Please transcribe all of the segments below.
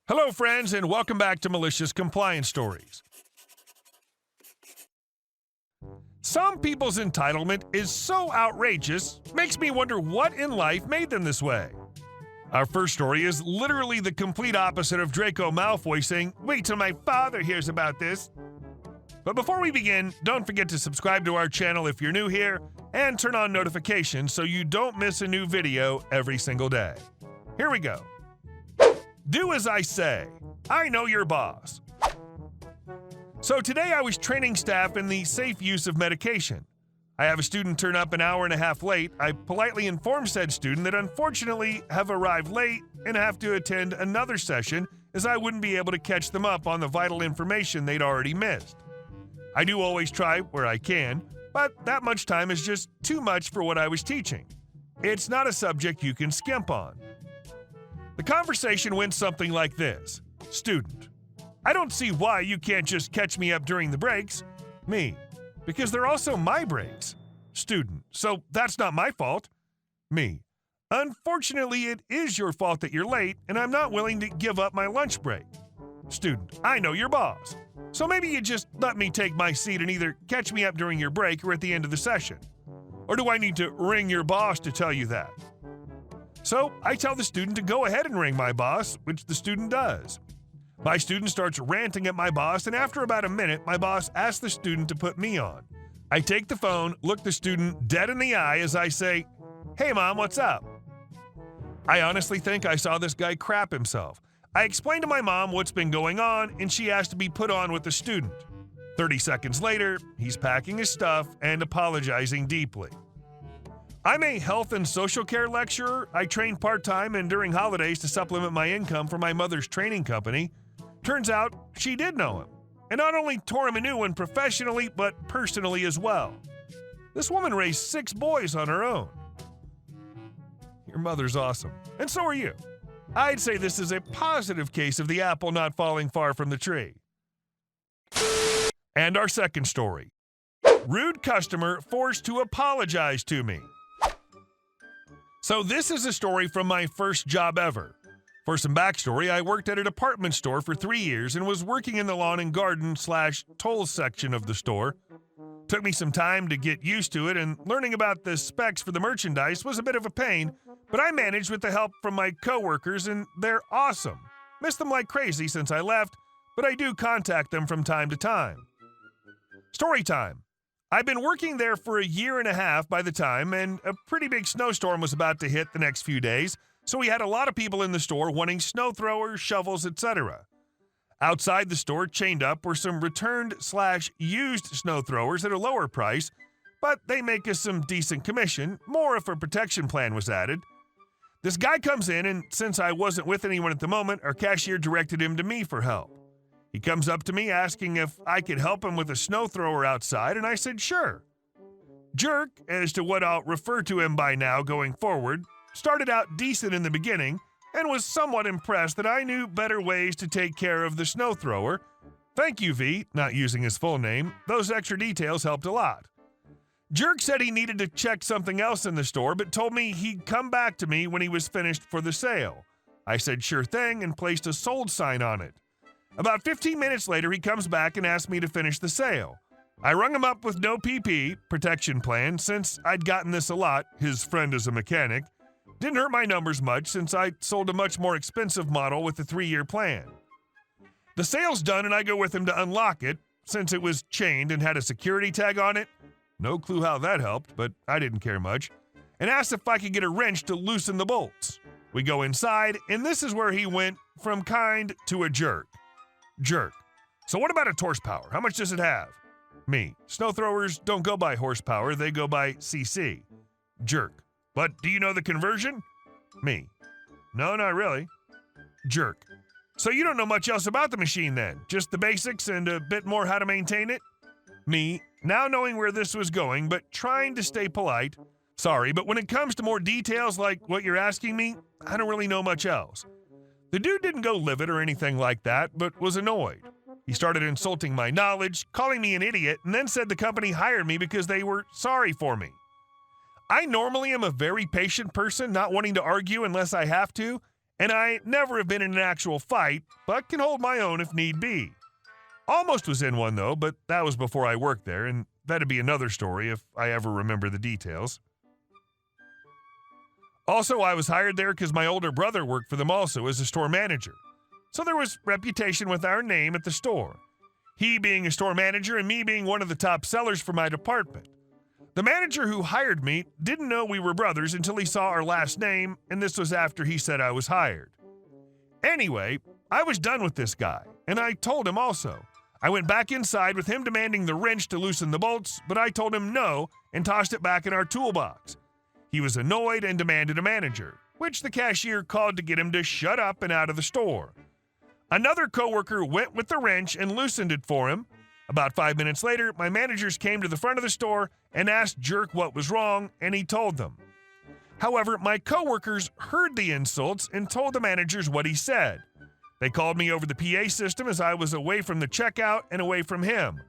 Hello, friends, and welcome back to Malicious Compliance Stories. Some people's entitlement is so outrageous, makes me wonder what in life made them this way. Our first story is literally the complete opposite of Draco Malfoy saying, "Wait till my father hears about this." But before we begin, don't forget to subscribe to our channel if you're new here, and turn on notifications so you don't miss a new video every single day. Here we go. Do as I say. I know your boss. So today I was training staff in the safe use of medication. I have a student turn up an hour and a half late. I politely inform said student that unfortunately have arrived late and have to attend another session as I wouldn't be able to catch them up on the vital information they'd already missed. I do always try where I can, but that much time is just too much for what I was teaching. It's not a subject you can skimp on. The conversation went something like this. Student: I don't see why you can't just catch me up during the breaks. Me: because they're also my breaks. Student: so that's not my fault. Me: unfortunately, it is your fault that you're late, and I'm not willing to give up my lunch break. Student: I know your boss. So maybe you just let me take my seat and either catch me up during your break or at the end of the session. Or do I need to ring your boss to tell you that? So I tell the student to go ahead and ring my boss, which the student does. My student starts ranting at my boss, and after about a minute, my boss asks the student to put me on. I take the phone, look the student dead in the eye as I say, "Hey mom, what's up?" I honestly think I saw this guy crap himself. I explained to my mom what's been going on, and she asked to be put on with the student. 30 seconds later, he's packing his stuff and apologizing deeply. I'm a health and social care lecturer. I train part-time and during holidays to supplement my income for my mother's training company. Turns out she did know him, and not only tore him a new one professionally, but personally as well. This woman raised 6 boys on her own. Your mother's awesome, and so are you. I'd say this is a positive case of the apple not falling far from the tree. And our second story. Rude customer forced to apologize to me. So this is a story from my first job ever. For some backstory, I worked at a department store for 3 years and was working in the lawn and garden/tolls section of the store. Took me some time to get used to it, and learning about the specs for the merchandise was a bit of a pain, but I managed with the help from my coworkers, and they're awesome. Miss them like crazy since I left, but I do contact them from time to time. Story time. I've been working there for a year and a half by the time, and a pretty big snowstorm was about to hit the next few days, so we had a lot of people in the store wanting snow throwers, shovels, etc. Outside the store, chained up, were some returned/used snow throwers at a lower price, but they make us some decent commission, more if a protection plan was added. This guy comes in, and since I wasn't with anyone at the moment, our cashier directed him to me for help. He comes up to me asking if I could help him with a snow thrower outside, and I said sure. Jerk, as to what I'll refer to him by now going forward, started out decent in the beginning and was somewhat impressed that I knew better ways to take care of the snow thrower. Thank you, V, not using his full name. Those extra details helped a lot. Jerk said he needed to check something else in the store, but told me he'd come back to me when he was finished for the sale. I said sure thing and placed a sold sign on it. About 15 minutes later, he comes back and asks me to finish the sale. I rung him up with no PP, protection plan, since I'd gotten this a lot. His friend is a mechanic. Didn't hurt my numbers much since I sold a much more expensive model with a 3-year plan. The sale's done and I go with him to unlock it, since it was chained and had a security tag on it. No clue how that helped, but I didn't care much. And asked if I could get a wrench to loosen the bolts. We go inside, and this is where he went from kind to a jerk. Jerk: so what about its horsepower? How much does it have? Me: snow throwers don't go by horsepower, they go by cc. Jerk: but do you know the conversion? Me: no, not really. Jerk: so you don't know much else about the machine then? Just the basics and a bit more how to maintain it? Me, now knowing where this was going, but trying to stay polite: sorry, but when it comes to more details like what you're asking me, I don't really know much else. The dude didn't go livid or anything like that, but was annoyed. He started insulting my knowledge, calling me an idiot, and then said the company hired me because they were sorry for me. I normally am a very patient person, not wanting to argue unless I have to, and I never have been in an actual fight, but can hold my own if need be. Almost was in one, though, but that was before I worked there, and that'd be another story if I ever remember the details. Also, I was hired there because my older brother worked for them also as a store manager. So there was reputation with our name at the store. He being a store manager and me being one of the top sellers for my department. The manager who hired me didn't know we were brothers until he saw our last name, and this was after he said I was hired. Anyway, I was done with this guy, and I told him also. I went back inside with him demanding the wrench to loosen the bolts, but I told him no and tossed it back in our toolbox. He was annoyed and demanded a manager, which the cashier called to get him to shut up and out of the store. Another coworker went with the wrench and loosened it for him. About 5 minutes later, my managers came to the front of the store and asked Jerk what was wrong, and he told them. However, my coworkers heard the insults and told the managers what he said. They called me over the PA system as I was away from the checkout and away from him.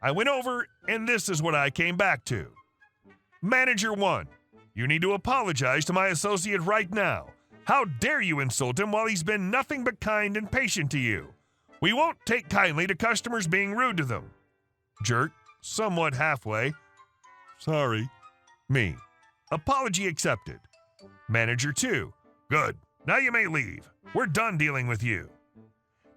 I went over, and this is what I came back to. Manager 1, you need to apologize to my associate right now. How dare you insult him while he's been nothing but kind and patient to you? We won't take kindly to customers being rude to them. Jerk, somewhat halfway. Sorry. Me. Apology accepted. Manager 2, good. Now you may leave. We're done dealing with you.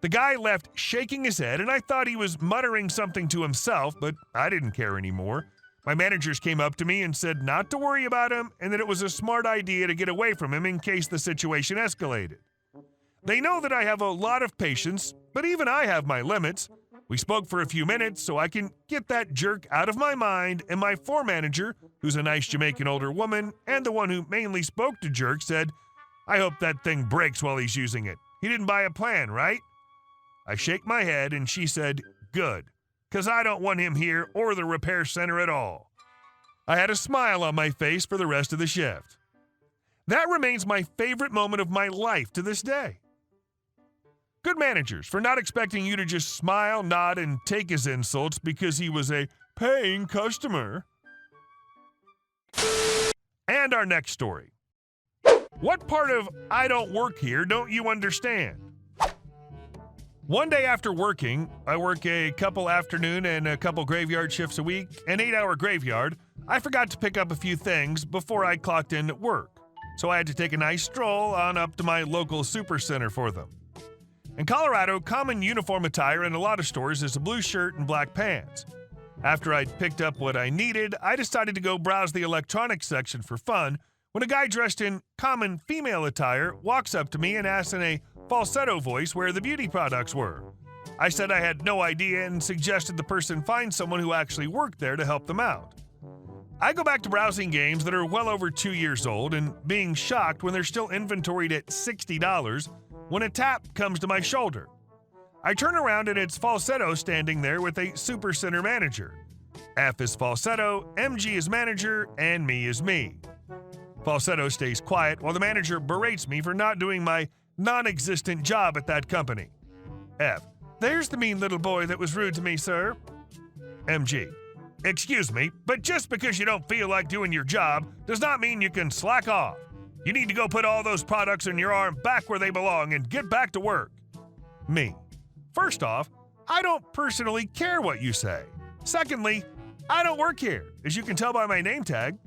The guy left shaking his head, and I thought he was muttering something to himself, but I didn't care anymore. My managers came up to me and said not to worry about him and that it was a smart idea to get away from him in case the situation escalated. They know that I have a lot of patience, but even I have my limits. We spoke for a few minutes so I can get that jerk out of my mind, and my floor manager, who's a nice Jamaican older woman and the one who mainly spoke to Jerk, said, I hope that thing breaks while he's using it. He didn't buy a plan, right? I shake my head and she said, good. Because I don't want him here or the repair center at all. I had a smile on my face for the rest of the shift. That remains my favorite moment of my life to this day. Good managers for not expecting you to just smile, nod, and take his insults because he was a paying customer. And our next story. What part of I don't work here don't you understand? One day after working, I work a couple afternoon and a couple graveyard shifts a week, an 8-hour graveyard. I forgot to pick up a few things before I clocked in at work, so I had to take a nice stroll on up to my local supercenter for them. In Colorado, common uniform attire in a lot of stores is a blue shirt and black pants. After I'd picked up what I needed, I decided to go browse the electronics section for fun when a guy dressed in common female attire walks up to me and asks in a falsetto voice where the beauty products were. I said I had no idea and suggested the person find someone who actually worked there to help them out. I go back to browsing games that are well over 2 years old and being shocked when they're still inventoried at $60 when a tap comes to my shoulder. I turn around and it's Falsetto standing there with a supercenter manager. F is Falsetto, MG is manager, and me is me. Falsetto stays quiet while the manager berates me for not doing my non-existent job at that company. F. There's the mean little boy that was rude to me, sir. MG. Excuse me, but just because you don't feel like doing your job does not mean you can slack off. You need to go put all those products in your arm back where they belong and get back to work. Me. First off, I don't personally care what you say. Secondly, I don't work here, as you can tell by my name tag.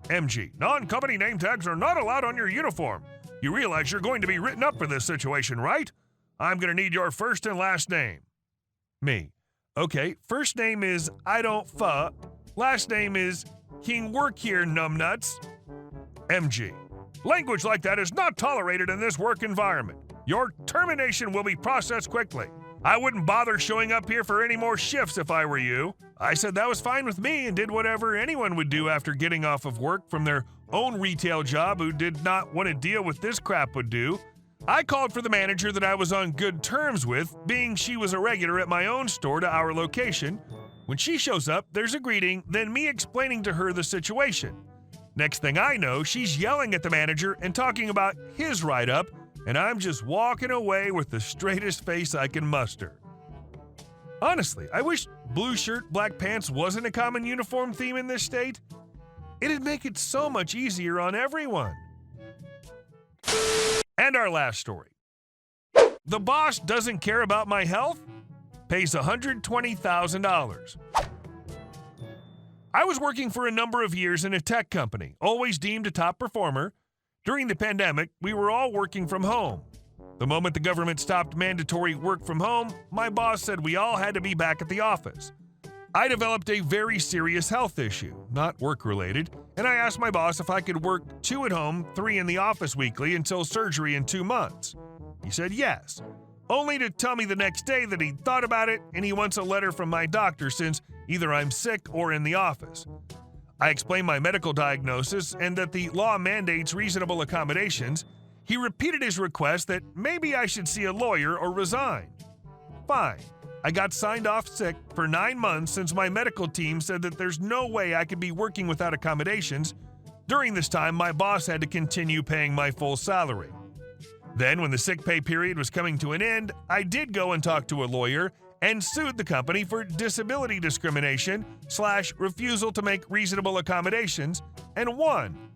MG. Non-company name tags are not allowed on your uniform. You realize you're going to be written up for this situation, right? I'm going to need your first and last name. Me. Okay, first name is I don't fuh. Last name is King Work Here, numbnuts. MG. Language like that is not tolerated in this work environment. Your termination will be processed quickly. I wouldn't bother showing up here for any more shifts if I were you. I said that was fine with me and did whatever anyone would do after getting off of work from their own retail job who did not want to deal with this crap would do. I called for the manager that I was on good terms with, being she was a regular at my own store to our location. When she shows up, there's a greeting, then me explaining to her the situation. Next thing I know, she's yelling at the manager and talking about his write-up, and I'm just walking away with the straightest face I can muster. Honestly, I wish blue shirt, black pants wasn't a common uniform theme in this state. It'd make it so much easier on everyone. And our last story. The boss doesn't care about my health? Pays $120,000. I was working for a number of years in a tech company, always deemed a top performer. During the pandemic, we were all working from home. The moment the government stopped mandatory work from home, my boss said we all had to be back at the office. I developed a very serious health issue, not work-related, and I asked my boss if I could work 2 at home, 3 in the office weekly until surgery in 2 months. He said yes, only to tell me the next day that he'd thought about it and he wants a letter from my doctor since either I'm sick or in the office. I explained my medical diagnosis and that the law mandates reasonable accommodations. He repeated his request that maybe I should see a lawyer or resign. Fine. I got signed off sick for 9 months since my medical team said that there's no way I could be working without accommodations. During this time, my boss had to continue paying my full salary. Then, when the sick pay period was coming to an end, I did go and talk to a lawyer and sued the company for disability discrimination / refusal to make reasonable accommodations, and won.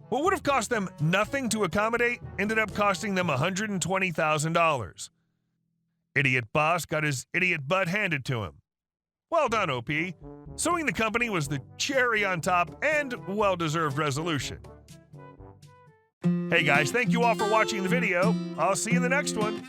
What would have cost them nothing to accommodate ended up costing them $120,000. Idiot boss got his idiot butt handed to him. Well done, OP. Suing the company was the cherry on top and well-deserved resolution. Hey guys, thank you all for watching the video. I'll see you in the next one.